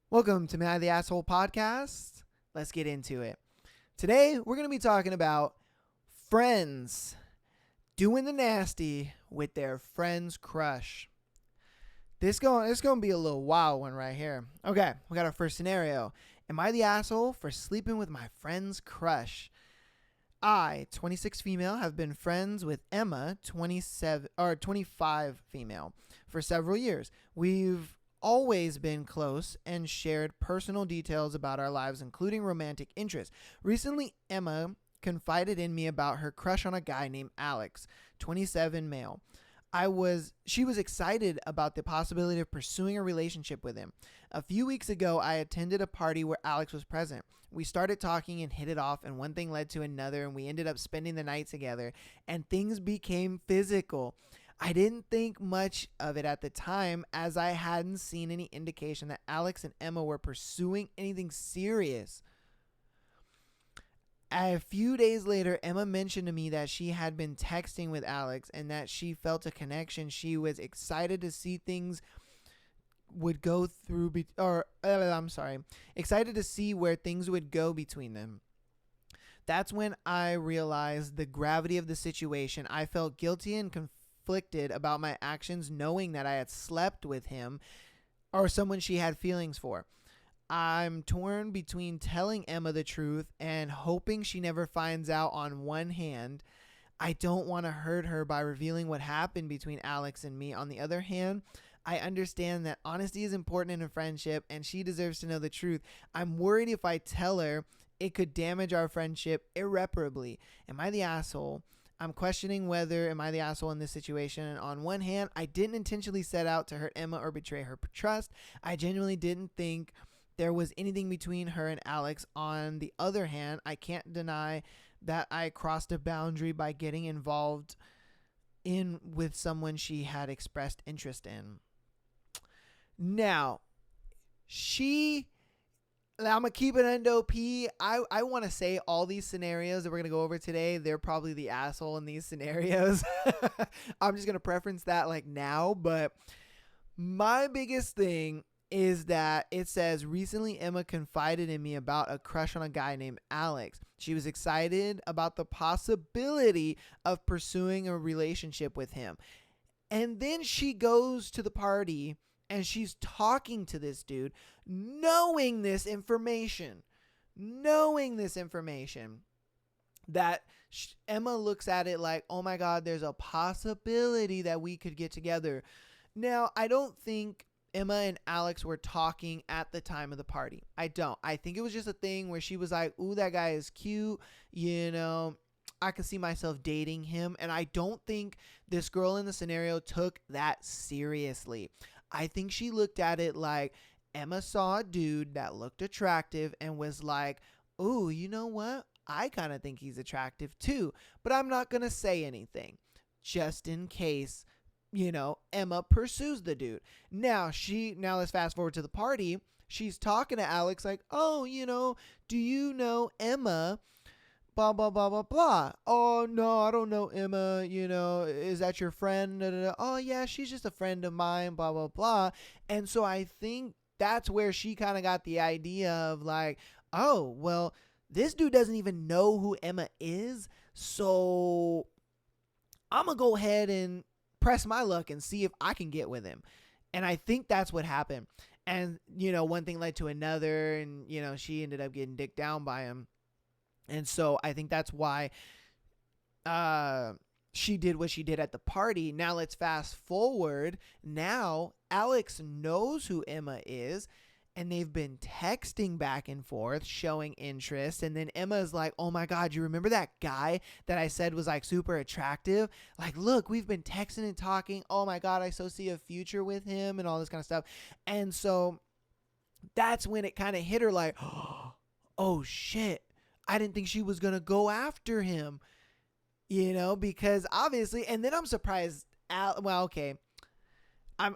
Welcome to Mad the Asshole podcast. Let's get into it. Today, we're going to be talking about friends doing the nasty with their friend's crush. This going to be a little wild one right here. Okay, we got our first scenario. Am I the asshole for sleeping with my friend's crush? I, 26 female, have been friends with Emma, 25 female, for several years. We've always been close and shared personal details about our lives, including romantic interests. Recently, Emma confided in me about her crush on a guy named Alex, 27 male. She was excited about the possibility of pursuing a relationship with him. A few weeks ago, I attended a party where Alex was present. We started talking and hit it off, and one thing led to another, and we ended up spending the night together, and things became physical. I didn't think much of it at the time, as I hadn't seen any indication that Alex and Emma were pursuing anything serious. A few days later, Emma mentioned to me that she had been texting with Alex and that she felt a connection. She was excited to see things would go through, excited to see where things would go between them. That's when I realized the gravity of the situation. I felt guilty and conflicted about my actions, knowing that I had slept with him or someone she had feelings for. I'm torn between telling Emma the truth and hoping she never finds out. On one hand, I don't want to hurt her by revealing what happened between Alex and me. On the other hand, I understand that honesty is important in a friendship and she deserves to know the truth. I'm worried if I tell her, it could damage our friendship irreparably. Am I the asshole? I'm questioning whether am I the asshole in this situation. And on one hand, I didn't intentionally set out to hurt Emma or betray her trust. I genuinely didn't think there was anything between her and Alex. On the other hand, I can't deny that I crossed a boundary by getting involved in with someone she had expressed interest in. Now, I'm going to keep it under P. I want to say all these scenarios that we're going to go over today, they're probably the asshole in these scenarios. I'm just going to preference that like now, but my biggest thing is that it says recently Emma confided in me about a crush on a guy named Alex. She was excited about the possibility of pursuing a relationship with him. And then she goes to the party and she's talking to this dude, knowing this information, that Emma looks at it like, oh my God, there's a possibility that we could get together. Now, I don't think Emma and Alex were talking at the time of the party. I don't. I think it was just a thing where she was like, ooh, that guy is cute. I could see myself dating him. And I don't think this girl in the scenario took that seriously. I think she looked at it like Emma saw a dude that looked attractive and was like, ooh, you know what? I kind of think he's attractive too. But I'm not going to say anything just in case Emma pursues the dude. Now let's fast forward to the party. She's talking to Alex like, oh, do you know Emma? Blah, blah, blah, blah, blah. Oh, no, I don't know Emma. Is that your friend? Da, da, da. Oh, yeah, she's just a friend of mine, blah, blah, blah. And so I think that's where she kind of got the idea of like, oh, well, this dude doesn't even know who Emma is. So I'm going to go ahead and press my luck and see if I can get with him. And I think that's what happened. And, one thing led to another, and, she ended up getting dicked down by him. And so I think that's why she did what she did at the party. Now let's fast forward. Now Alex knows who Emma is, and they've been texting back and forth, showing interest. And then Emma's like, oh my God, you remember that guy that I said was like super attractive? Like, look, we've been texting and talking. Oh my God, I so see a future with him and all this kind of stuff. And so that's when it kind of hit her like, oh shit, I didn't think she was going to go after him, because obviously, and then I'm surprised. I'm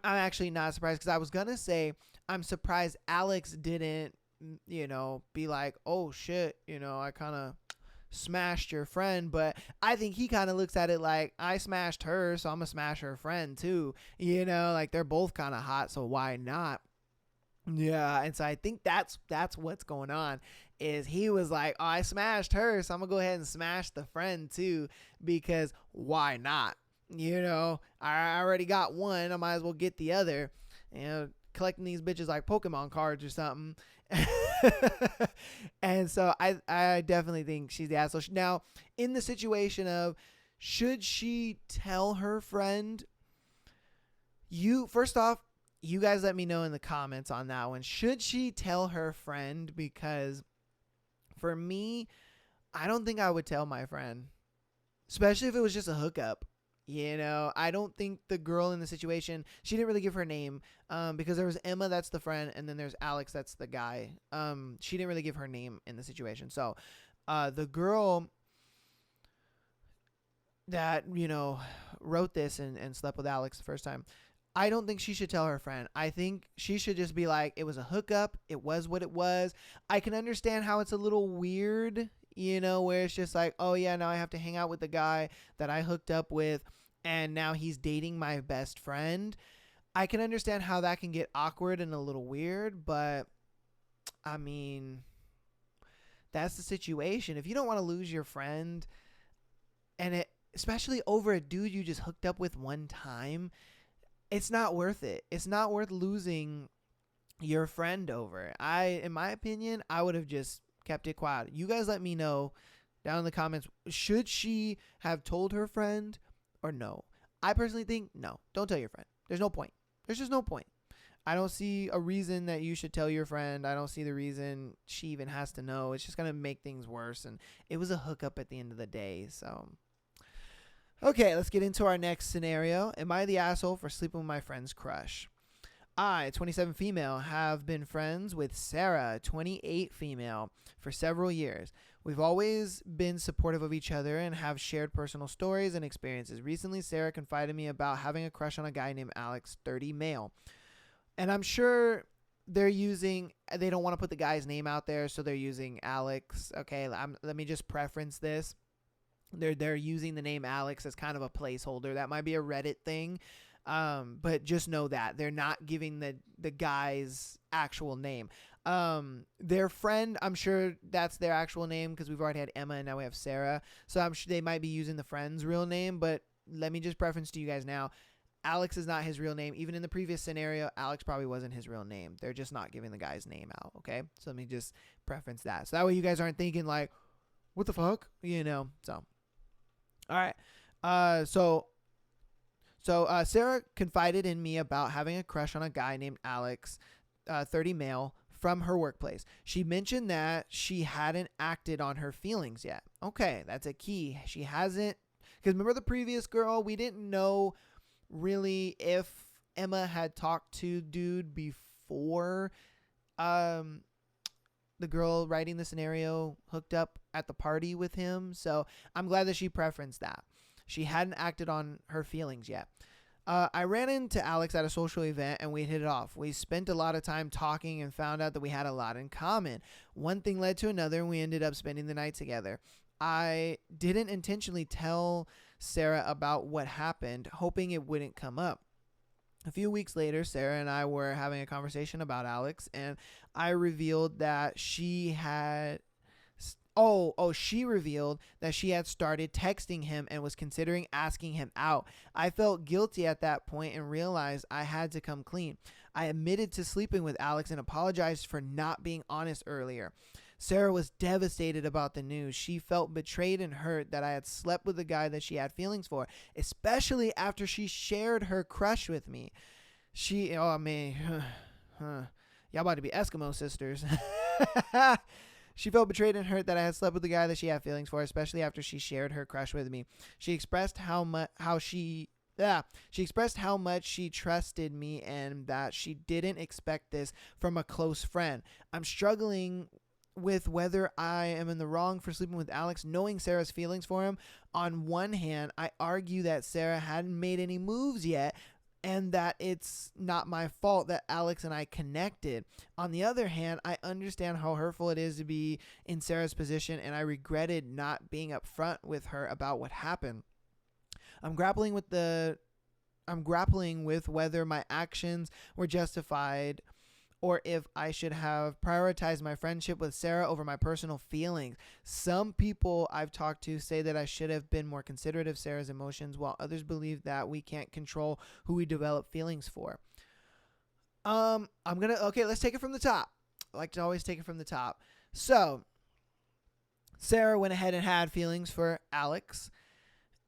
actually not surprised, because I was going to say, I'm surprised Alex didn't, be like, oh shit, I kind of smashed your friend. But I think he kind of looks at it like, I smashed her, so I'm going to smash her friend too. Like they're both kind of hot, so why not? Yeah, and so I think that's what's going on. Is he was like, oh, I smashed her, so I'm gonna go ahead and smash the friend too, because why not? I already got one, I might as well get the other. Collecting these bitches like Pokemon cards or something. And so I definitely think she's the asshole. Now, in the situation of, should she tell her friend? First off, you guys let me know in the comments on that one. Should she tell her friend? Because for me, I don't think I would tell my friend, especially if it was just a hookup. I don't think the girl in the situation, she didn't really give her name, because there was Emma, that's the friend, and then there's Alex, that's the guy. She didn't really give her name in the situation. So the girl that, wrote this and slept with Alex the first time, I don't think she should tell her friend. I think she should just be like, it was a hookup. It was what it was. I can understand how it's a little weird, where it's just like, oh yeah, now I have to hang out with the guy that I hooked up with, and now he's dating my best friend. I can understand how that can get awkward and a little weird, but I mean, that's the situation. If you don't want to lose your friend, especially over a dude you just hooked up with one time, it's not worth it. It's not worth losing your friend over. In my opinion, I would have just kept it quiet. You guys let me know down in the comments. Should she have told her friend or no? I personally think no. Don't tell your friend. There's no point. There's just no point. I don't see a reason that you should tell your friend. I don't see the reason she even has to know. It's just going to make things worse. And it was a hookup at the end of the day. So, okay, let's get into our next scenario. Am I the asshole for sleeping with my friend's crush? I, 27 female, have been friends with Sarah, 28 female, for several years. We've always been supportive of each other and have shared personal stories and experiences. Recently, Sarah confided me about having a crush on a guy named Alex, 30 male. And I'm sure they don't want to put the guy's name out there, so they're using Alex. Okay, let me just preference this. They're using the name Alex as kind of a placeholder. That might be a Reddit thing. But just know that they're not giving the guy's actual name. Their friend, I'm sure that's their actual name, because we've already had Emma and now we have Sarah. So I'm sure they might be using the friend's real name, but let me just preference to you guys now. Alex is not his real name. Even in the previous scenario, Alex probably wasn't his real name. They're just not giving the guy's name out. Okay. So let me just preference that. So that way you guys aren't thinking like, what the fuck? So, all right. So Sarah confided in me about having a crush on a guy named Alex, 30 male, from her workplace. She mentioned that she hadn't acted on her feelings yet. Okay, that's a key. She hasn't, because remember the previous girl, we didn't know really if Emma had talked to dude before the girl writing the scenario hooked up at the party with him. So I'm glad that she preferenced that. She hadn't acted on her feelings yet. I ran into Alex at a social event and we hit it off. We spent a lot of time talking and found out that we had a lot in common. One thing led to another and we ended up spending the night together. I didn't intentionally tell Sarah about what happened, hoping it wouldn't come up. A few weeks later, Sarah and I were having a conversation about Alex, and I revealed that she had she revealed that she had started texting him and was considering asking him out. I felt guilty at that point and realized I had to come clean. I admitted to sleeping with Alex and apologized for not being honest earlier. Sarah was devastated about the news. She felt betrayed and hurt that I had slept with the guy that she had feelings for, especially after she shared her crush with me. Y'all about to be Eskimo sisters. She felt betrayed and hurt that I had slept with the guy that she had feelings for, especially after she shared her crush with me. She expressed how much she trusted me and that she didn't expect this from a close friend. I'm struggling with whether I am in the wrong for sleeping with Alex, knowing Sarah's feelings for him. On one hand, I argue that Sarah hadn't made any moves yet, and that it's not my fault that Alex and I connected. On the other hand, I understand how hurtful it is to be in Sarah's position, and I regretted not being upfront with her about what happened. I'm grappling with whether my actions were justified or if I should have prioritized my friendship with Sarah over my personal feelings. Some people I've talked to say that I should have been more considerate of Sarah's emotions, while others believe that we can't control who we develop feelings for. Let's take it from the top. I like to always take it from the top. So, Sarah went ahead and had feelings for Alex,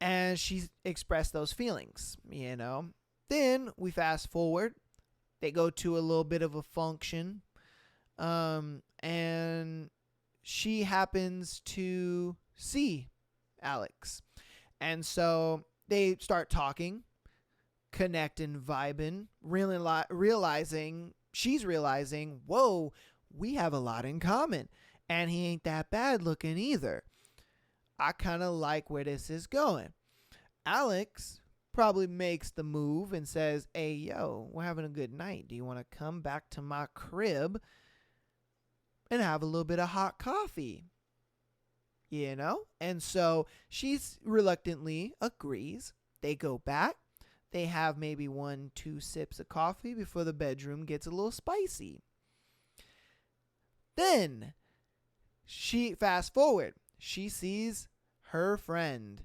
and she expressed those feelings, Then we fast forward. They go to a little bit of a function, and she happens to see Alex. And so they start talking, connecting, vibing, she's realizing, whoa, we have a lot in common. And he ain't that bad looking either. I kind of like where this is going. Alex probably makes the move and says, hey, yo, we're having a good night. Do you want to come back to my crib and have a little bit of hot coffee? And so she reluctantly agrees. They go back. They have maybe 1-2 sips of coffee before the bedroom gets a little spicy. Then she fast forward. She sees her friend,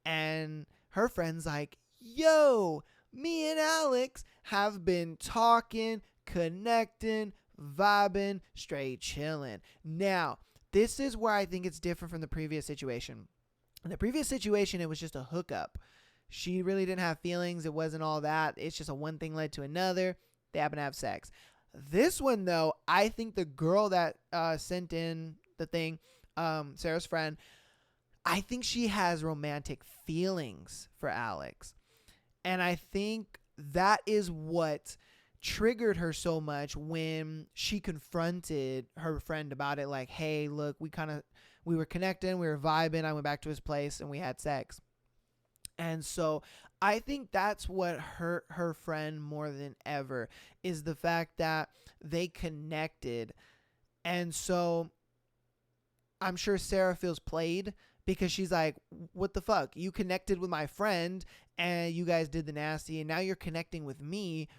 and her friend's like, yo, me and Alex have been talking, connecting, vibing, straight chilling. Now, this is where I think it's different from the previous situation. In the previous situation, it was just a hookup. She really didn't have feelings. It wasn't all that. It's just a one thing led to another. They happen to have sex. This one, though, I think the girl that sent in the thing, Sarah's friend, I think she has romantic feelings for Alex. And I think that is what triggered her so much when she confronted her friend about it. Like, hey, look, we were connecting, we were vibing. I went back to his place and we had sex. And so I think that's what hurt her friend more than ever, is the fact that they connected. And so I'm sure Sarah feels played, because she's like, what the fuck? You connected with my friend and you guys did the nasty, and now you're connecting with me.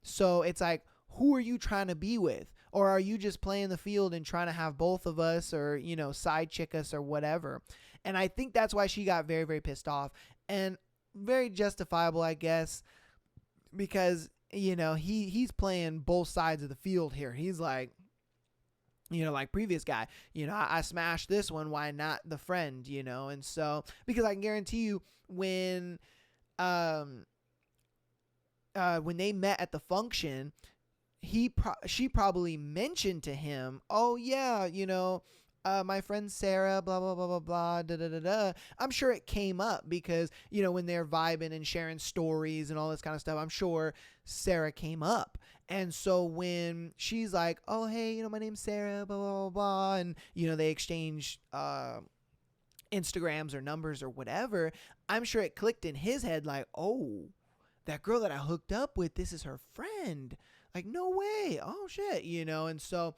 So it's like, who are you trying to be with? Or are you just playing the field and trying to have both of us, or, side chick us or whatever? And I think that's why she got very, very pissed off, and very justifiable, I guess, because, he's playing both sides of the field here. He's like, like previous guy, I smashed this one. Why not the friend, And so, because I can guarantee you when they met at the function, she probably mentioned to him, oh yeah, my friend Sarah, blah, blah, blah, blah, blah, da, da, da, da. I'm sure it came up because, when they're vibing and sharing stories and all this kind of stuff, I'm sure Sarah came up. And so when she's like, oh, hey, my name's Sarah, blah, blah, blah, blah, and, they exchange Instagrams or numbers or whatever, I'm sure it clicked in his head like, oh, that girl that I hooked up with, this is her friend. Like, no way. Oh, shit, And so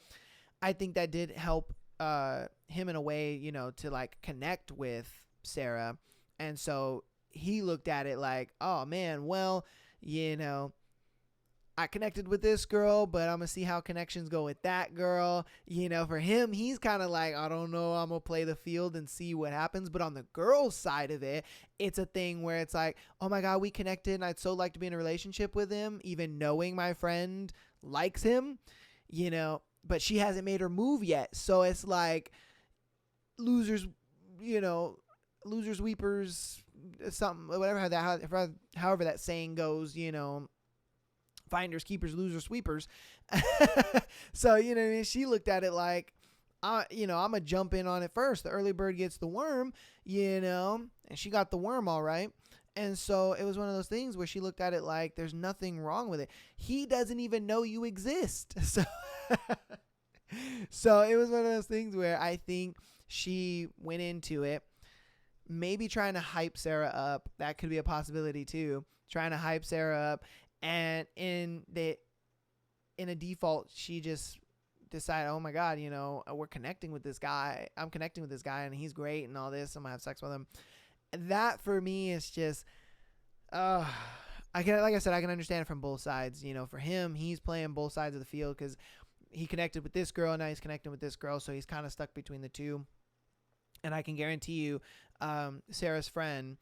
I think that did help him in a way, to like connect with Sarah. And so he looked at it like, oh man, well, I connected with this girl, but I'm gonna see how connections go with that girl. For him, he's kind of like, I don't know, I'm gonna play the field and see what happens. But on the girl's side of it, it's a thing where it's like, oh my God, we connected and I'd so like to be in a relationship with him, even knowing my friend likes him, but she hasn't made her move yet. So it's like losers, losers, weepers, something, whatever, however that saying goes, finders, keepers, losers, sweepers. So, what I mean? She looked at it like, I'm going to jump in on it first. The early bird gets the worm, and she got the worm all right. And so it was one of those things where she looked at it like there's nothing wrong with it. He doesn't even know you exist. So it was one of those things where I think she went into it maybe trying to hype Sarah up. That could be a possibility too. Trying to hype Sarah up. And in a default, she just decided, oh my God, we're connecting with this guy. I'm connecting with this guy and he's great and all this. I'm going to have sex with him. That for me is just, like I said, I can understand it from both sides. You know, for him, he's playing both sides of the field because he connected with this girl, and now he's connecting with this girl, so he's kind of stuck between the two. And I can guarantee you, Sarah's friend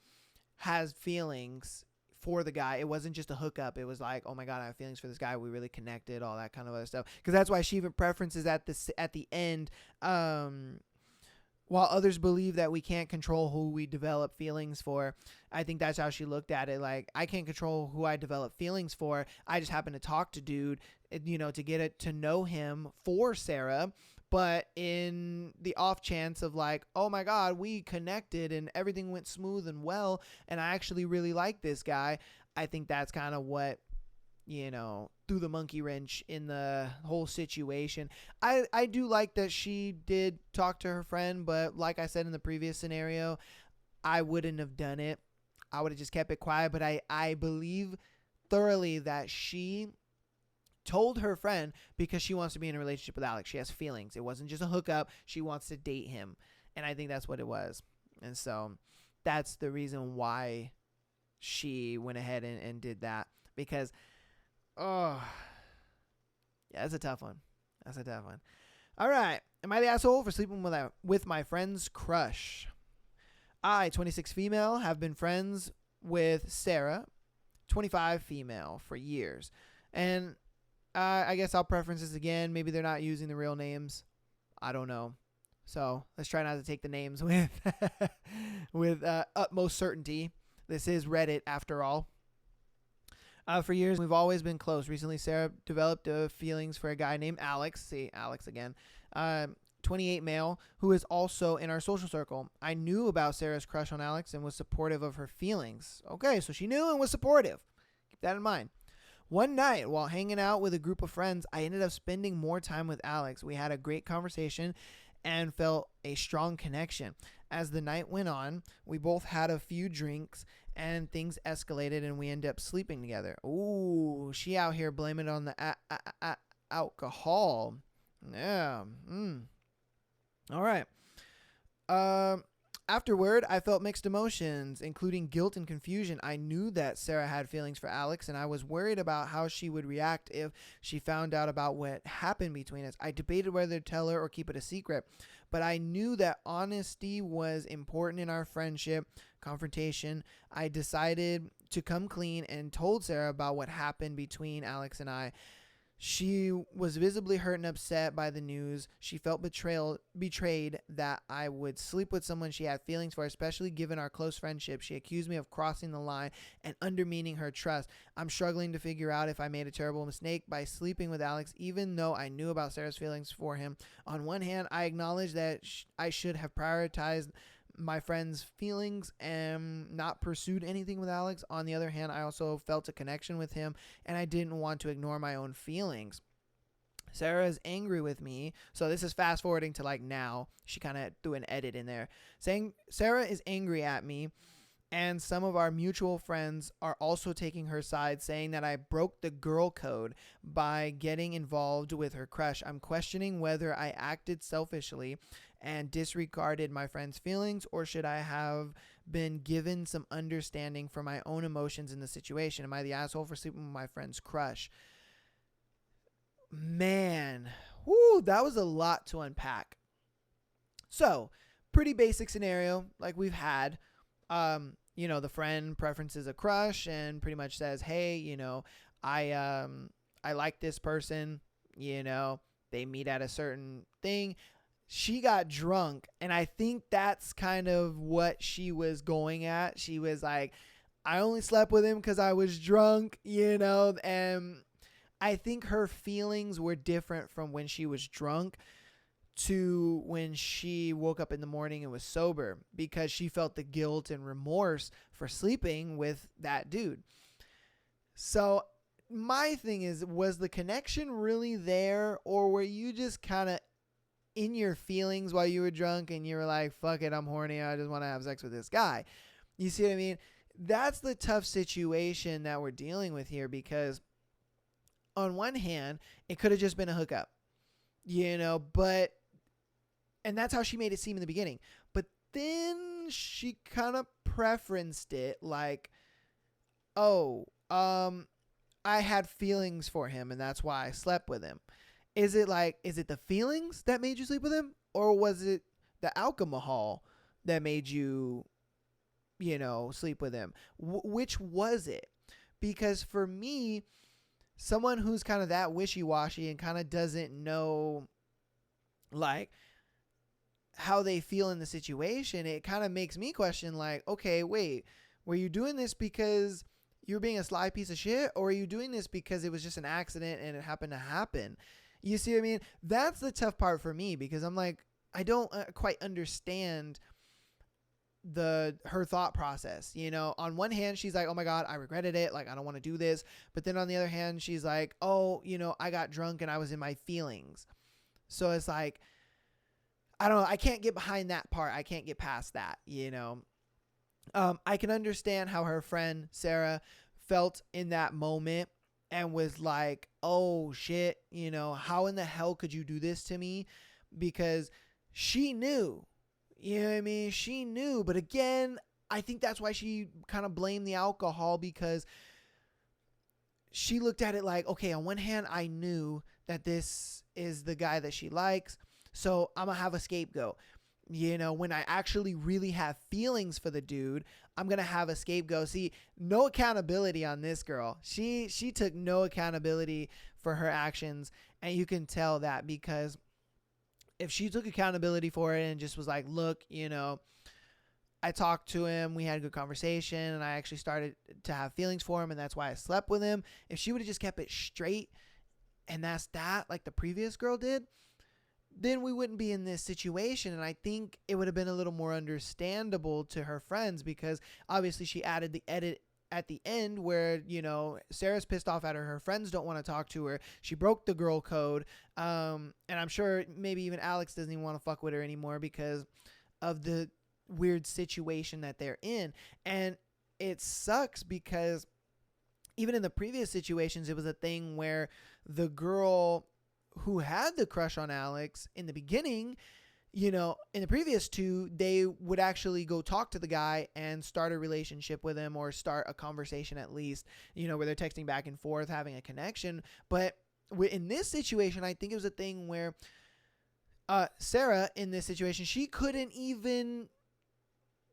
has feelings for the guy. It wasn't just a hookup. It was like, oh my God, I have feelings for this guy. We really connected, all that kind of other stuff. Because that's why she even preferences at the end. While others believe that we can't control who we develop feelings for, I think that's how she looked at it. Like, I can't control who I develop feelings for. I just happen to talk to dude, you know, to get it to know him for Sarah. But in the off chance of like, oh my God, we connected and everything went smooth and well, and I actually really like this guy, I think that's kind of what, you know, threw the monkey wrench in the whole situation. I do like that she did talk to her friend, but like I said in the previous scenario, I wouldn't have done it. I would have just kept it quiet. But I believe thoroughly that she told her friend because she wants to be in a relationship with Alex. She has feelings. It wasn't just a hookup. She wants to date him. And I think that's what it was. And so that's the reason why she went ahead and did that. Because, oh, yeah, that's a tough one. That's a tough one. All right. Am I the asshole for sleeping with my friend's crush? I, 26 female, have been friends with Sarah, 25 female, for years. And I guess I'll preference this again. Maybe they're not using the real names. I don't know. So let's try not to take the names with with utmost certainty. This is Reddit after all. For years, we've always been close. Recently, Sarah developed feelings for a guy named Alex. See, Alex again. 28 male, who is also in our social circle. I knew about Sarah's crush on Alex and was supportive of her feelings. Okay, so she knew and was supportive. Keep that in mind. One night, while hanging out with a group of friends, I ended up spending more time with Alex. We had a great conversation and felt a strong connection. As the night went on, we both had a few drinks and things escalated and we ended up sleeping together. Ooh, she out here blaming it on the alcohol. Yeah. All right. Afterward, I felt mixed emotions, including guilt and confusion. I knew that Sarah had feelings for Alex, and I was worried about how she would react if she found out about what happened between us. I debated whether to tell her or keep it a secret, but I knew that honesty was important in our friendship. Confrontation. I decided to come clean and told Sarah about what happened between Alex and I. She was visibly hurt and upset by the news. She felt betrayed that I would sleep with someone she had feelings for, especially given our close friendship. She accused me of crossing the line and undermining her trust. I'm struggling to figure out if I made a terrible mistake by sleeping with Alex, even though I knew about Sarah's feelings for him. On one hand, I acknowledge that I should have prioritized my friend's feelings and not pursued anything with Alex. On the other hand, I also felt a connection with him and I didn't want to ignore my own feelings. Sarah is angry with me. So this is fast forwarding to like now. She kind of threw an edit in there saying Sarah is angry at me. And some of our mutual friends are also taking her side, saying that I broke the girl code by getting involved with her crush. I'm questioning whether I acted selfishly and disregarded my friend's feelings, or should I have been given some understanding for my own emotions in the situation? Am I the asshole for sleeping with my friend's crush? Man, whoo, that was a lot to unpack. So, pretty basic scenario like we've had. You know, the friend preferences a crush and pretty much says, hey, you know, I like this person, you know, they meet at a certain thing. She got drunk, and I think that's kind of what she was going at. She was like, I only slept with him because I was drunk, you know, and I think her feelings were different from when she was drunk to when she woke up in the morning and was sober, because she felt the guilt and remorse for sleeping with that dude. So my thing is, was the connection really there, or were you just kind of in your feelings while you were drunk and you were like, fuck it, I'm horny, I just want to have sex with this guy? You see what I mean? That's the tough situation that we're dealing with here, because on one hand, it could have just been a hookup, you know, and that's how she made it seem in the beginning. But then she kind of preferenced it like, oh, I had feelings for him and that's why I slept with him. Is it the feelings that made you sleep with him, or was it the alcohol that made you, sleep with him? Which was it? Because for me, someone who's kind of that wishy-washy and kind of doesn't know like how they feel in the situation, it kind of makes me question like, okay, wait, were you doing this because you're being a sly piece of shit, or are you doing this because it was just an accident and it happened to happen? You see what I mean? That's the tough part for me, because I'm like, I don't quite understand her thought process. On one hand, she's like, oh my God, I regretted it. Like, I don't want to do this. But then on the other hand, she's like, oh, I got drunk and I was in my feelings. So it's like, I don't know. I can't get behind that part. I can't get past that, I can understand how her friend Sarah felt in that moment and was like, oh shit, how in the hell could you do this to me? Because she knew, you know what I mean? She knew. But again, I think that's why she kind of blamed the alcohol, because she looked at it like, okay, on one hand, I knew that this is the guy that she likes, so I'm going to have a scapegoat. When I actually really have feelings for the dude, I'm going to have a scapegoat. See, no accountability on this girl. She took no accountability for her actions. And you can tell that, because if she took accountability for it and just was like, look, I talked to him, we had a good conversation, and I actually started to have feelings for him, and that's why I slept with him. If she would have just kept it straight and that's that, like the previous girl did, then we wouldn't be in this situation. And I think it would have been a little more understandable to her friends, because obviously she added the edit at the end where, Sarah's pissed off at her. Her friends don't want to talk to her. She broke the girl code. And I'm sure maybe even Alex doesn't even want to fuck with her anymore because of the weird situation that they're in. And it sucks, because even in the previous situations, it was a thing where the girl who had the crush on Alex in the beginning, in the previous two, they would actually go talk to the guy and start a relationship with him, or start a conversation at least, where they're texting back and forth, having a connection. But in this situation, I think it was a thing where Sarah, in this situation, she couldn't even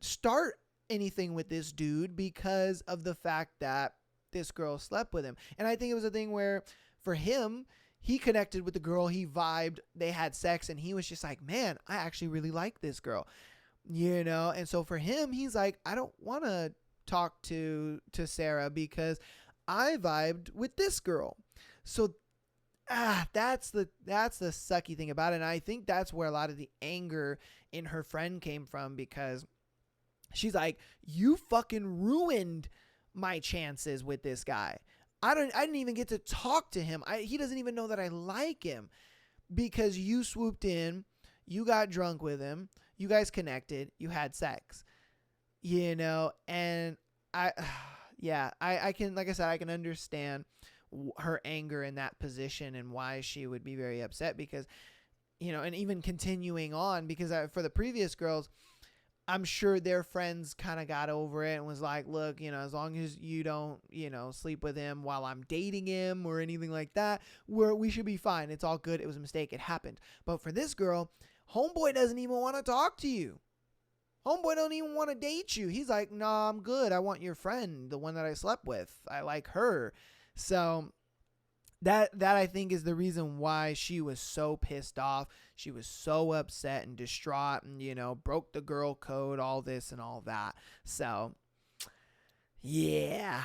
start anything with this dude because of the fact that this girl slept with him. And I think it was a thing where for him, he connected with the girl, he vibed, they had sex, and he was just like, man, I actually really like this girl, and so for him, he's like, I don't want to talk to Sarah because I vibed with this girl. So that's the sucky thing about it. And I think that's where a lot of the anger in her friend came from, because she's like, you fucking ruined my chances with this guy. I didn't even get to talk to him. He doesn't even know that I like him, because you swooped in, you got drunk with him, you guys connected, you had sex, and I can, like I said, I can understand her anger in that position and why she would be very upset, because, and even continuing on, because for the previous girls, I'm sure their friends kind of got over it and was like, look, as long as you don't, sleep with him while I'm dating him or anything like that, we should be fine. It's all good. It was a mistake. It happened. But for this girl, homeboy doesn't even want to talk to you. Homeboy don't even want to date you. He's like, nah, I'm good. I want your friend, the one that I slept with. I like her. So that I think is the reason why she was so pissed off. She was so upset and distraught, and, broke the girl code, all this and all that. So, yeah.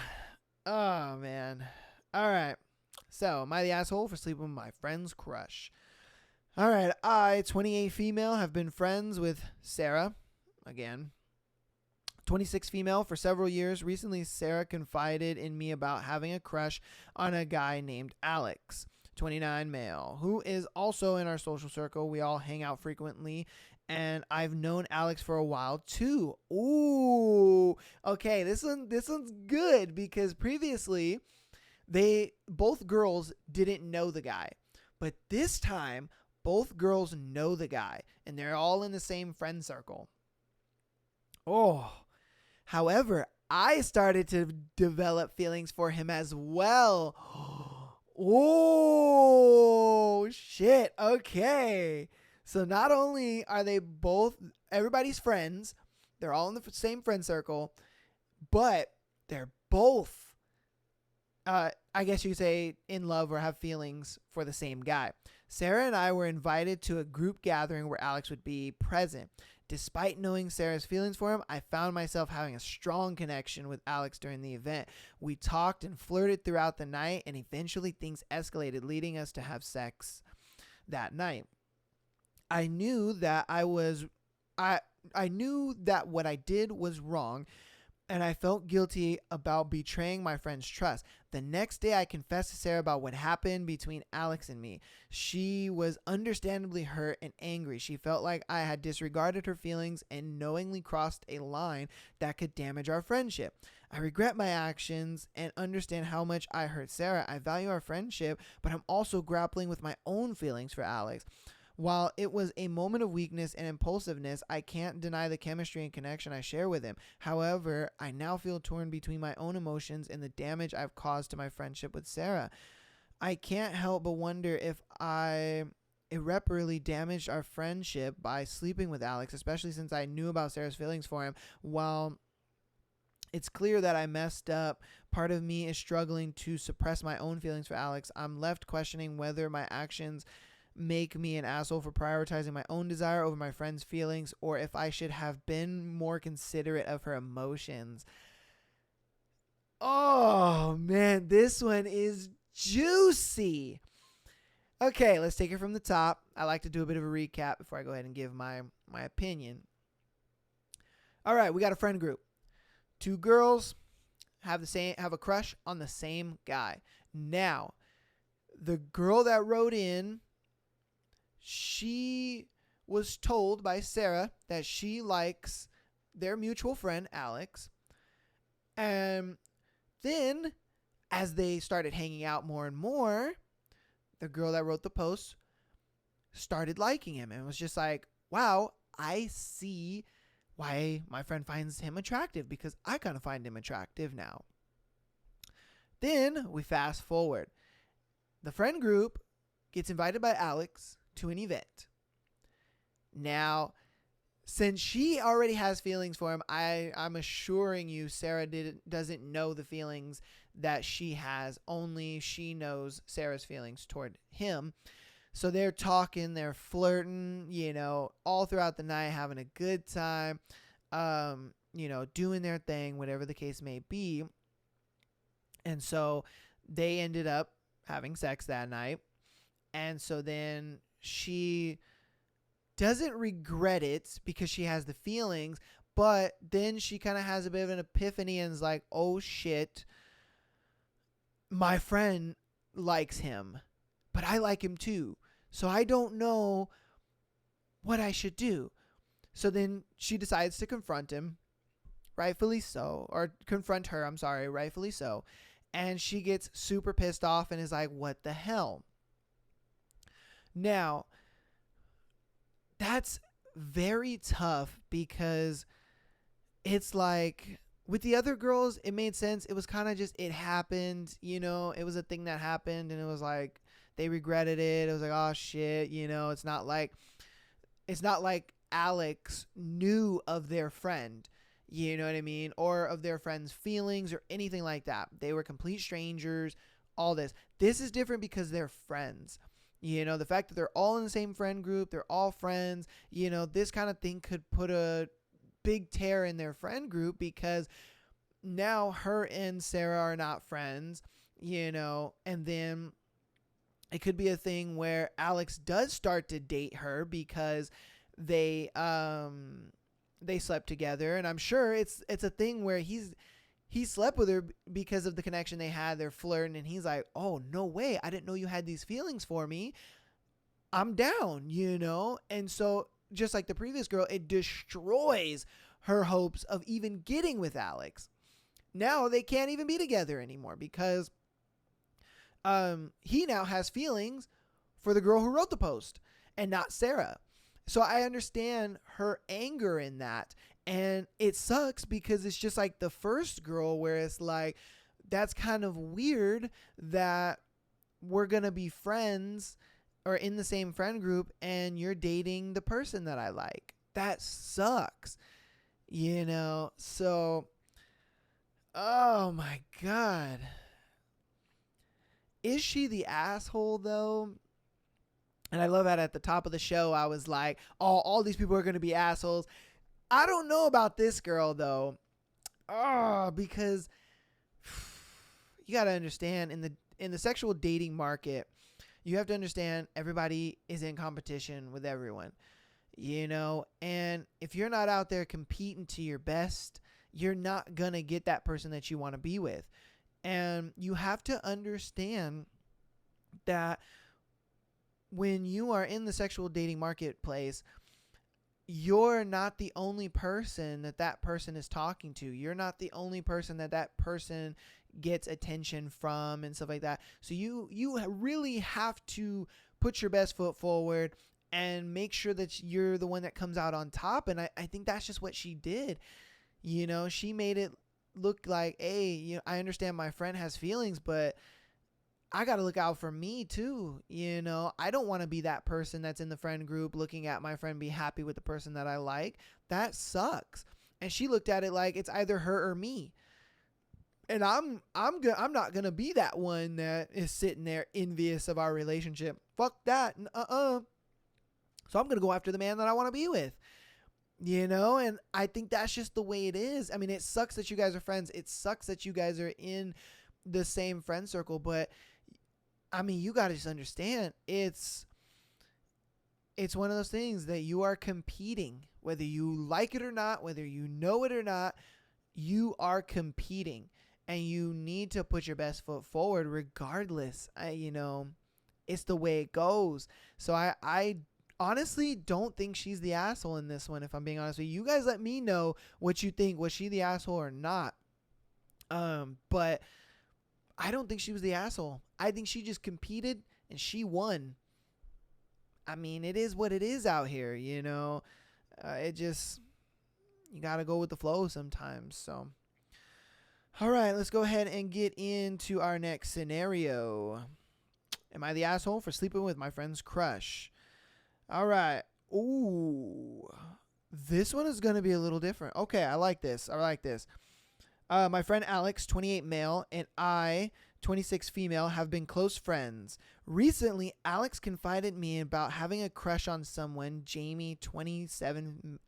Oh, man. All right. So, am I the asshole for sleeping with my friend's crush? All right. I, 28 female, have been friends with Sarah. Again. 26 female for several years. Recently, Sarah confided in me about having a crush on a guy named Alex. 29 male, who is also in our social circle. We all hang out frequently, and I've known Alex for a while too. Ooh, okay, this one's good, because previously both girls didn't know the guy, but this time both girls know the guy, and they're all in the same friend circle. Oh, however, I started to develop feelings for him as well. Oh, shit. Okay. So not only are they both everybody's friends, they're all in the same friend circle, but they're both, I guess you could say, in love or have feelings for the same guy. Sarah and I were invited to a group gathering where Alex would be present. Despite knowing Sarah's feelings for him, I found myself having a strong connection with Alex during the event. We talked and flirted throughout the night, and eventually things escalated, leading us to have sex that night. I knew that I knew that what I did was wrong, and I felt guilty about betraying my friend's trust. The next day, I confessed to Sarah about what happened between Alex and me. She was understandably hurt and angry. She felt like I had disregarded her feelings and knowingly crossed a line that could damage our friendship. I regret my actions and understand how much I hurt Sarah. I value our friendship, but I'm also grappling with my own feelings for Alex. While it was a moment of weakness and impulsiveness, I can't deny the chemistry and connection I share with him. However, I now feel torn between my own emotions and the damage I've caused to my friendship with Sarah. I can't help but wonder if I irreparably damaged our friendship by sleeping with Alex, especially since I knew about Sarah's feelings for him. While it's clear that I messed up, part of me is struggling to suppress my own feelings for Alex. I'm left questioning whether my actions make me an asshole for prioritizing my own desire over my friend's feelings, or if I should have been more considerate of her emotions. Oh man, this one is juicy. Okay, let's take it from the top. I like to do a bit of a recap before I go ahead and give my opinion. All right, we got a friend group. 2 girls have a crush on the same guy. Now, the girl that wrote in, she was told by Sarah that she likes their mutual friend, Alex. And then, as they started hanging out more and more, the girl that wrote the post started liking him and was just like, wow, I see why my friend finds him attractive, because I kind of find him attractive now. Then we fast forward. The friend group gets invited by Alex to an event. Now, since she already has feelings for him, I'm assuring you Sarah doesn't know the feelings that she has. Only she knows Sarah's feelings toward him. So they're talking, they're flirting, all throughout the night, having a good time, doing their thing, whatever the case may be. And so they ended up having sex that night. And so then she doesn't regret it because she has the feelings, but then she kind of has a bit of an epiphany and is like, oh shit, my friend likes him, but I like him too. So I don't know what I should do. So then she decides to confront him, rightfully so, or confront her, I'm sorry, rightfully so. And she gets super pissed off and is like, what the hell? Now, that's very tough because it's like with the other girls, it made sense. It was kind of just, it happened, it was a thing that happened and it was like, they regretted it. It was like, oh shit, it's not like Alex knew of their friend, you know what I mean? Or of their friend's feelings or anything like that. They were complete strangers, all this. This is different because they're friends. The fact that they're all in the same friend group, they're all friends, this kind of thing could put a big tear in their friend group because now her and Sarah are not friends, and then it could be a thing where Alex does start to date her because they slept together, and I'm sure it's a thing where he slept with her because of the connection they had. They're flirting, and he's like, oh, no way. I didn't know you had these feelings for me. I'm down, And so just like the previous girl, it destroys her hopes of even getting with Alex. Now they can't even be together anymore because he now has feelings for the girl who wrote the post and not Sarah. So I understand her anger in that. And it sucks because it's just like the first girl where it's like, that's kind of weird that we're going to be friends or in the same friend group and you're dating the person that I like. That sucks, you know? So, oh my God. Is she the asshole though? And I love that at the top of the show, I was like, oh, all these people are going to be assholes. I don't know about this girl though. Oh, because you got to understand in the sexual dating market, you have to understand everybody is in competition with everyone, you know, and if you're not out there competing to your best, you're not going to get that person that you want to be with. And you have to understand that when you are in the sexual dating marketplace, you're not the only person that person is talking to. You're not the only person that person gets attention from and stuff like that. So you really have to put your best foot forward and make sure that you're the one that comes out on top. And I think that's just what she did. You know, she made it look like, hey, you know, I understand my friend has feelings, but I got to look out for me too. You know, I don't want to be that person that's in the friend group looking at my friend be happy with the person that I like. That sucks. And she looked at it like it's either her or me. And I'm not going to be that one that is sitting there envious of our relationship. Fuck that. So I'm going to go after the man that I want to be with. You know, and I think that's just the way it is. I mean, it sucks that you guys are friends. It sucks that you guys are in the same friend circle, but I mean, you got to just understand it's one of those things that you are competing, whether you like it or not, whether you know it or not, you are competing and you need to put your best foot forward regardless. You know, it's the way it goes. So I honestly don't think she's the asshole in this one. If I'm being honest with you, you guys let me know what you think. Was she the asshole or not? But I don't think she was the asshole. I think she just competed and she won. I mean, it is what it is out here, you know. You got to go with the flow sometimes. So, all right, let's go ahead and get into our next scenario. Am I the asshole for sleeping with my friend's crush? All right. Ooh, this one is going to be a little different. Okay, I like this. My friend Alex, 28 male, and I, 26 female, have been close friends. Recently, Alex confided me about having a crush on someone, Jamie, 27.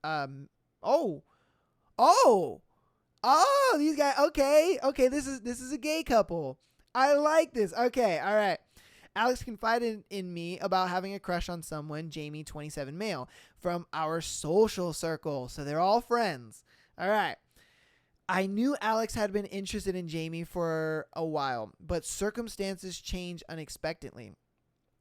These guys. Okay, this is a gay couple. I like this. Okay, all right. Alex confided in me about having a crush on someone, Jamie, 27 male, from our social circle. So they're all friends. All right. I knew Alex had been interested in Jamie for a while, but circumstances changed unexpectedly.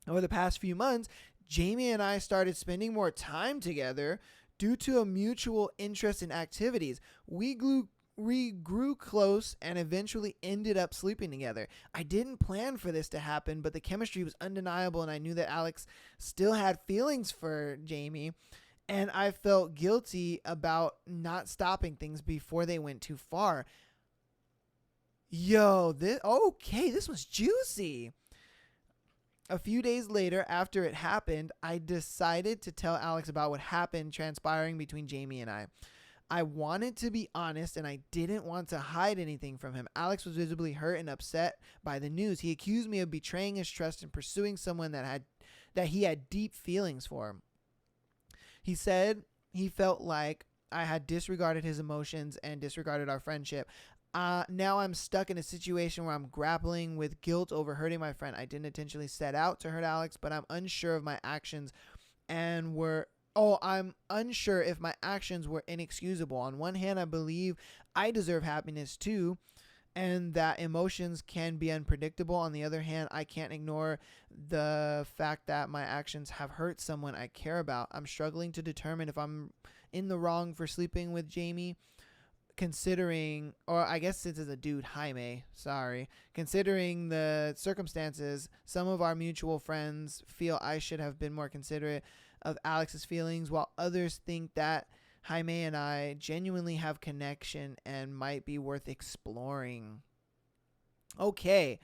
Over the past few months, Jamie and I started spending more time together due to a mutual interest in activities. We grew close and eventually ended up sleeping together. I didn't plan for this to happen, but the chemistry was undeniable, and I knew that Alex still had feelings for Jamie. And I felt guilty about not stopping things before they went too far. This was juicy. A few days later, after it happened, I decided to tell Alex about what happened transpiring between Jamie and I. I wanted to be honest, and I didn't want to hide anything from him. Alex was visibly hurt and upset by the news. He accused me of betraying his trust and pursuing someone that he had deep feelings for. He said he felt like I had disregarded his emotions and disregarded our friendship. Now I'm stuck in a situation where I'm grappling with guilt over hurting my friend. I didn't intentionally set out to hurt Alex, but I'm unsure of my actions I'm unsure if my actions were inexcusable. On one hand, I believe I deserve happiness too, and that emotions can be unpredictable. On the other hand, I can't ignore the fact that my actions have hurt someone I care about. I'm struggling to determine if I'm in the wrong for sleeping with Jamie, considering the circumstances. Some of our mutual friends feel I should have been more considerate of Alex's feelings, while others think that Jaime and I genuinely have connection and might be worth exploring. Okay.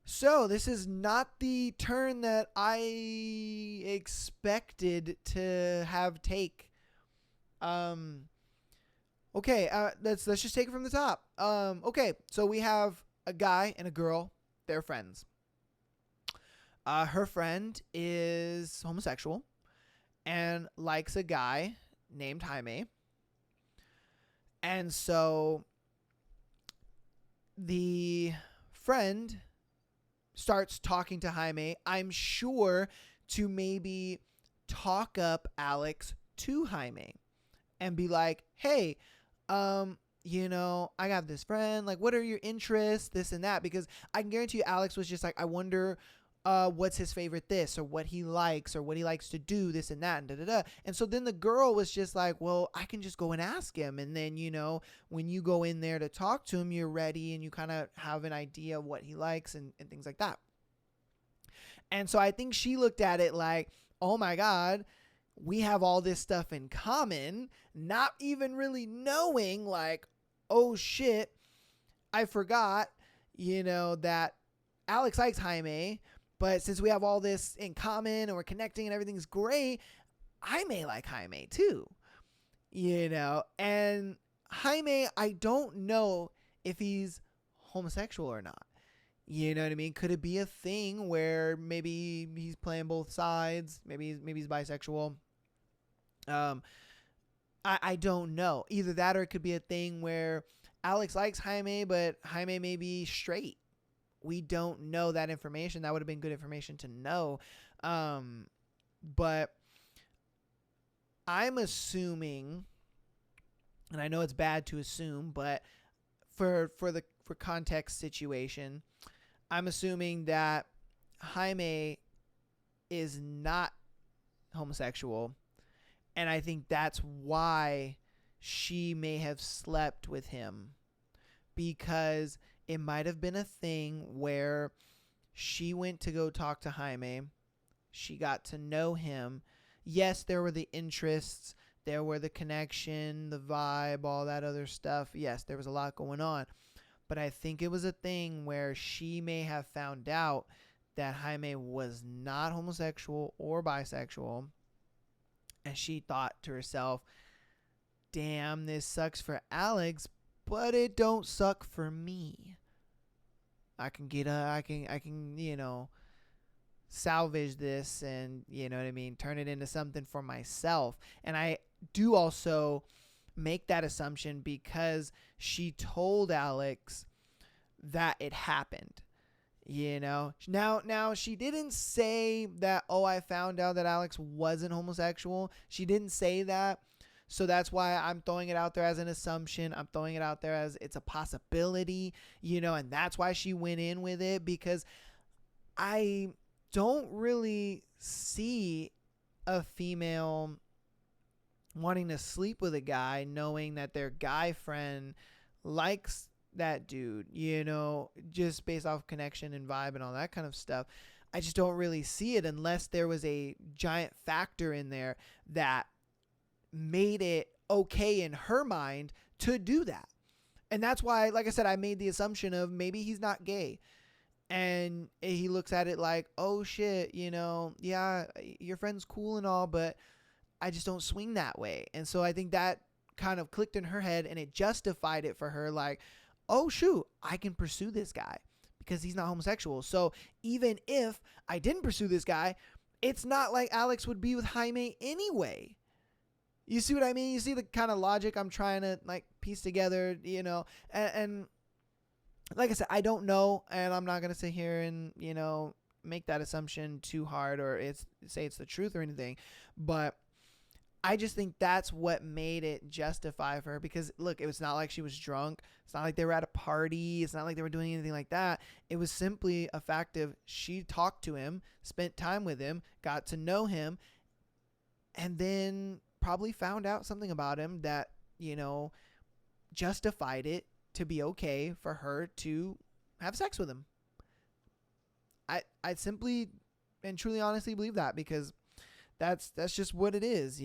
So, this is not the turn that I expected to have take. Um okay, let's just take it from the top. Okay, so we have a guy and a girl. They're friends. Her friend is homosexual and likes a guy named Jaime. And so the friend starts talking to Jaime, I'm sure, to maybe talk up Alex to Jaime and be like, hey, I got this friend, like, what are your interests, this and that, because I can guarantee you Alex was just like, I wonder what's his favorite this, or what he likes to do, this and that, and da-da-da. And so then the girl was just like, well, I can just go and ask him, and then, when you go in there to talk to him, you're ready, and you kind of have an idea of what he likes and things like that. And so I think she looked at it like, oh my God, we have all this stuff in common, not even really knowing, like, oh shit, I forgot, that Alex likes Jaime, but since we have all this in common and we're connecting and everything's great, I may like Jaime too, and Jaime, I don't know if he's homosexual or not. You know what I mean? Could it be a thing where maybe he's playing both sides? Maybe he's bisexual. I don't know. Either that, or it could be a thing where Alex likes Jaime, but Jaime may be straight. We don't know that information. That would have been good information to know. But I'm assuming, and I know it's bad to assume, but for context situation, I'm assuming that Jaime is not homosexual, and I think that's why she may have slept with him, because it might have been a thing where she went to go talk to Jaime, she got to know him. Yes, there were the interests, there were the connection, the vibe, all that other stuff. Yes, there was a lot going on. But I think it was a thing where she may have found out that Jaime was not homosexual or bisexual. And she thought to herself, damn, this sucks for Alex, but it don't suck for me. I can salvage this and, turn it into something for myself. And I do also make that assumption because she told Alex that it happened. Now she didn't say that, oh, I found out that Alex wasn't homosexual. She didn't say that. So that's why I'm throwing it out there as an assumption. I'm throwing it out there as it's a possibility, and that's why she went in with it, because I don't really see a female wanting to sleep with a guy knowing that their guy friend likes that dude, just based off connection and vibe and all that kind of stuff. I just don't really see it unless there was a giant factor in there that made it okay in her mind to do that. And that's why, like I said, I made the assumption of maybe he's not gay. And he looks at it like, oh shit, yeah, your friend's cool and all, but I just don't swing that way. And so I think that kind of clicked in her head and it justified it for her, like, oh shoot, I can pursue this guy because he's not homosexual. So even if I didn't pursue this guy, it's not like Alex would be with Jaime anyway. You see what I mean? You see the kind of logic I'm trying to piece together, and like I said, I don't know, and I'm not going to sit here and, make that assumption too hard or say it's the truth or anything, but I just think that's what made it justify for her, because look, it was not like she was drunk. It's not like they were at a party. It's not like they were doing anything like that. It was simply a fact of she talked to him, spent time with him, got to know him, and then probably found out something about him that, justified it to be okay for her to have sex with him. I simply and truly honestly believe that, because that's just what it is,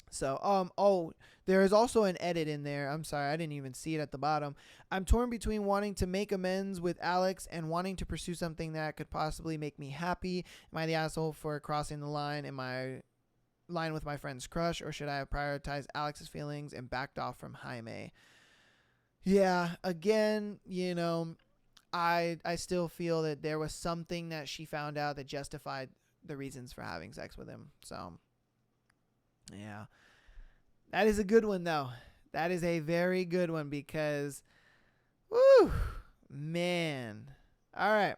So, there is also an edit in there. I'm sorry, I didn't even see it at the bottom. I'm torn between wanting to make amends with Alex and wanting to pursue something that could possibly make me happy. Am I the asshole for crossing the line in my line with my friend's crush, or should I have prioritized Alex's feelings and backed off from Jaime? Yeah, again, I still feel that there was something that she found out that justified the reasons for having sex with him. So, yeah. That is a good one, though. That is a very good one because, woo, man. All right.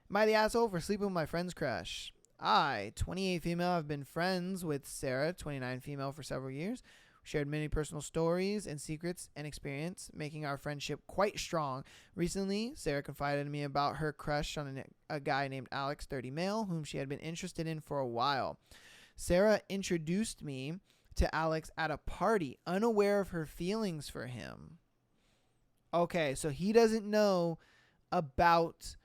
Am I the asshole for sleeping with my friend's crush? I, 28 female, have been friends with Sarah, 29 female, for several years. We shared many personal stories and secrets and experience, making our friendship quite strong. Recently, Sarah confided in me about her crush on a guy named Alex, 30 male, whom she had been interested in for a while. Sarah introduced me to Alex at a party, unaware of her feelings for him. Okay, so he doesn't know about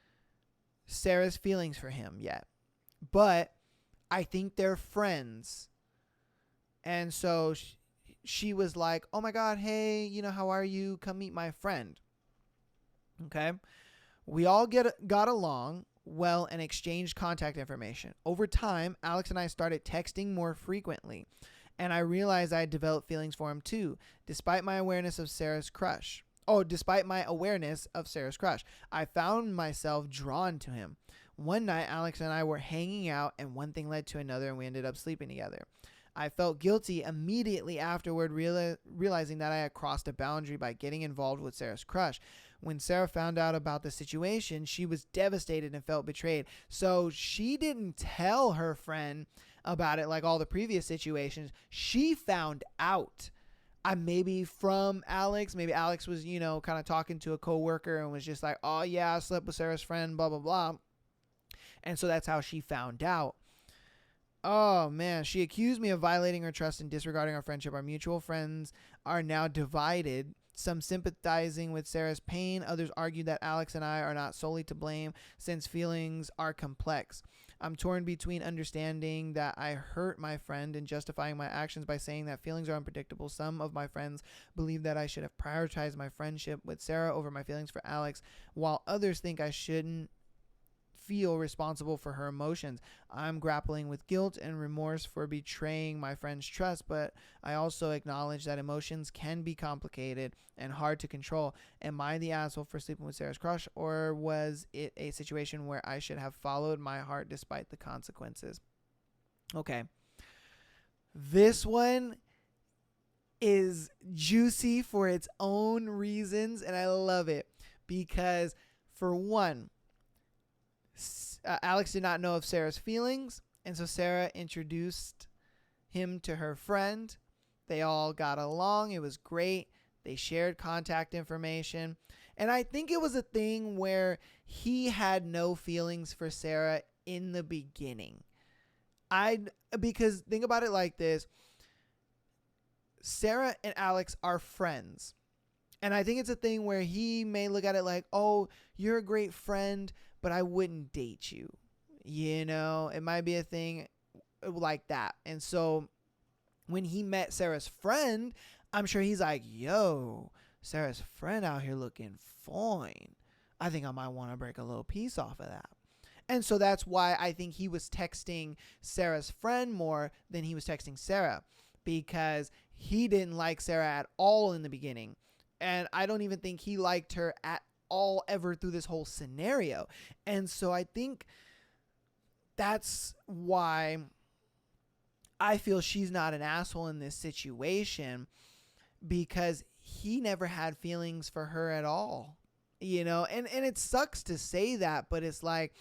Sarah's feelings for him yet. But I think they're friends. And so she was like, oh my God, hey, how are you? Come meet my friend. Okay. We all got along well and exchanged contact information. Over time, Alex and I started texting more frequently. And I realized I had developed feelings for him too, despite my awareness of Sarah's crush. I found myself drawn to him. One night, Alex and I were hanging out, and one thing led to another, and we ended up sleeping together. I felt guilty immediately afterward, realizing that I had crossed a boundary by getting involved with Sarah's crush. When Sarah found out about the situation, she was devastated and felt betrayed. So she didn't tell her friend about it like all the previous situations. She found out. Maybe from Alex. Maybe Alex was, kind of talking to a coworker and was just like, oh yeah, I slept with Sarah's friend, blah, blah, blah. And so that's how she found out. Oh man, she accused me of violating her trust and disregarding our friendship. Our mutual friends are now divided. Some sympathizing with Sarah's pain. Others argue that Alex and I are not solely to blame since feelings are complex. I'm torn between understanding that I hurt my friend and justifying my actions by saying that feelings are unpredictable. Some of my friends believe that I should have prioritized my friendship with Sarah over my feelings for Alex, while others think I shouldn't feel responsible for her emotions. I'm grappling with guilt and remorse for betraying my friend's trust, but I also acknowledge that emotions can be complicated and hard to control. Am I the asshole for sleeping with Sarah's crush, or was it a situation where I should have followed my heart despite the consequences? Okay. This one is juicy for its own reasons, and I love it because, for one, Alex did not know of Sarah's feelings, and so Sarah introduced him to her friend. They all got along. It was great. They shared contact information. And I think it was a thing where he had no feelings for Sarah in the beginning. Because think about it like this. Sarah and Alex are friends. And I think it's a thing where he may look at it like, oh, you're a great friend, but I wouldn't date you. It might be a thing like that. And so when he met Sarah's friend, I'm sure he's like, yo, Sarah's friend out here looking fine. I think I might want to break a little piece off of that. And so that's why I think he was texting Sarah's friend more than he was texting Sarah, because he didn't like Sarah at all in the beginning. And I don't even think he liked her at all ever through this whole scenario. And so I think that's why I feel she's not an asshole in this situation, because he never had feelings for her at all, and it sucks to say that, but it's like,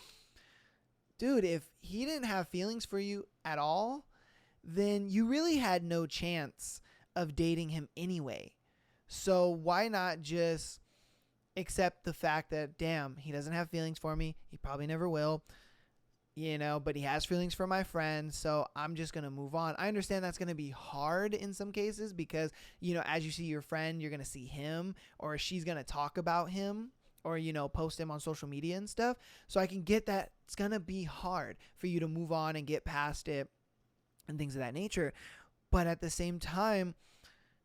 dude, if he didn't have feelings for you at all, then you really had no chance of dating him anyway. So why not just accept the fact that, damn, he doesn't have feelings for me. He probably never will, but he has feelings for my friend. So I'm just going to move on. I understand that's going to be hard in some cases because, as you see your friend, you're going to see him, or she's going to talk about him, or, post him on social media and stuff. So I can get that it's going to be hard for you to move on and get past it and things of that nature. But at the same time,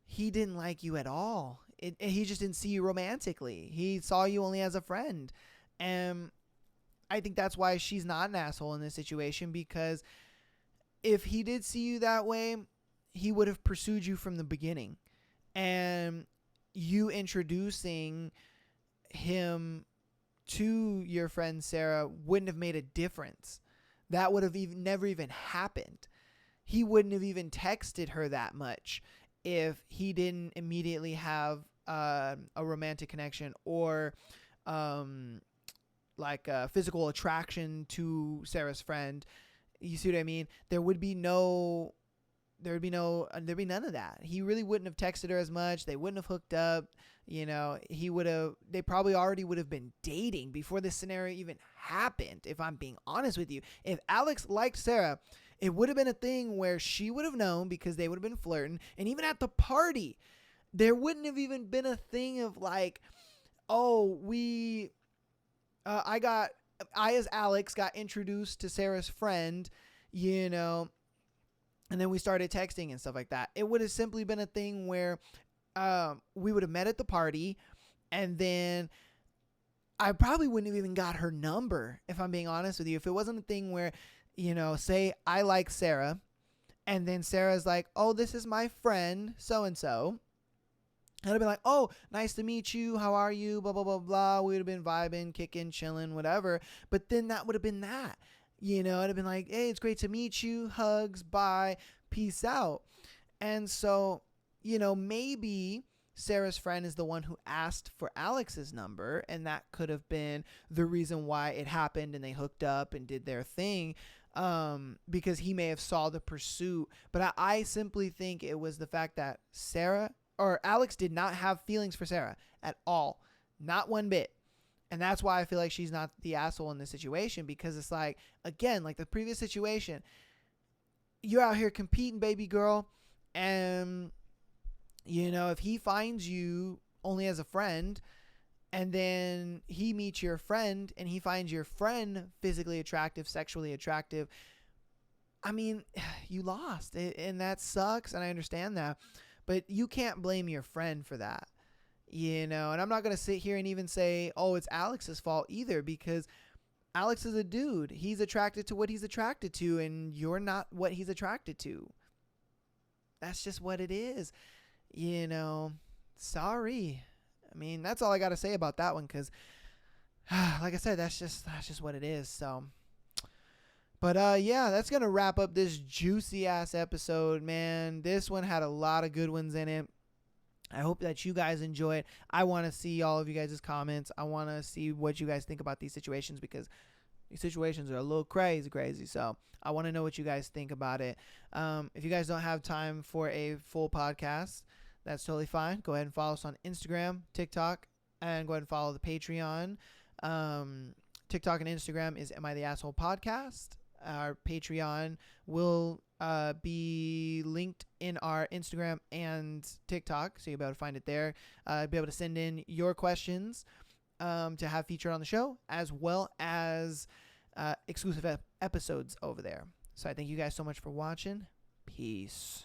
he didn't like you at all. He just didn't see you romantically. He saw you only as a friend. And I think that's why she's not an asshole in this situation, because if he did see you that way, he would have pursued you from the beginning. And you introducing him to your friend Sarah wouldn't have made a difference. That would have never even happened. He wouldn't have even texted her that much if he didn't immediately have a romantic connection or like a physical attraction to Sarah's friend. You see what I mean? There'd be none of that. He really wouldn't have texted her as much. They wouldn't have hooked up. They probably already would have been dating before this scenario even happened, if I'm being honest with you. If Alex liked Sarah, it would have been a thing where she would have known, because they would have been flirting. And even at the party, there wouldn't have even been a thing of like, oh, I as Alex got introduced to Sarah's friend, and then we started texting and stuff like that. It would have simply been a thing where we would have met at the party, and then I probably wouldn't have even got her number, if I'm being honest with you. If it wasn't a thing where, say I like Sarah, and then Sarah's like, oh, this is my friend so-and-so. I'd have been like, oh, nice to meet you. How are you? Blah, blah, blah, blah. We would have been vibing, kicking, chilling, whatever. But then that would have been that. I'd have been like, hey, it's great to meet you. Hugs, bye, peace out. And so, maybe Sarah's friend is the one who asked for Alex's number, and that could have been the reason why it happened and they hooked up and did their thing, because he may have saw the pursuit. But I simply think it was the fact that Alex did not have feelings for Sarah at all. Not one bit. And that's why I feel like she's not the asshole in this situation, because it's like, again, like the previous situation, you're out here competing, baby girl. And, if he finds you only as a friend, and then he meets your friend and he finds your friend physically attractive, sexually attractive, I mean, you lost. And that sucks. And I understand that. But you can't blame your friend for that. And I'm not going to sit here and even say, oh, it's Alex's fault either, because Alex is a dude. He's attracted to what he's attracted to, and you're not what he's attracted to. That's just what it is. Sorry. I mean, that's all I got to say about that one, because like I said, that's just what it is. So, but yeah, that's going to wrap up this juicy ass episode, man. This one had a lot of good ones in it. I hope that you guys enjoy it. I want to see all of you guys' comments. I want to see what you guys think about these situations, because these situations are a little crazy. So I want to know what you guys think about it. If you guys don't have time for a full podcast, that's totally fine. Go ahead and follow us on Instagram, TikTok, and go ahead and follow the Patreon. TikTok and Instagram is Am I the Asshole Podcast. Our Patreon will be linked in our Instagram and TikTok, so you'll be able to find it there. Be able to send in your questions to have featured on the show, as well as exclusive episodes over there. So I thank you guys so much for watching. Peace.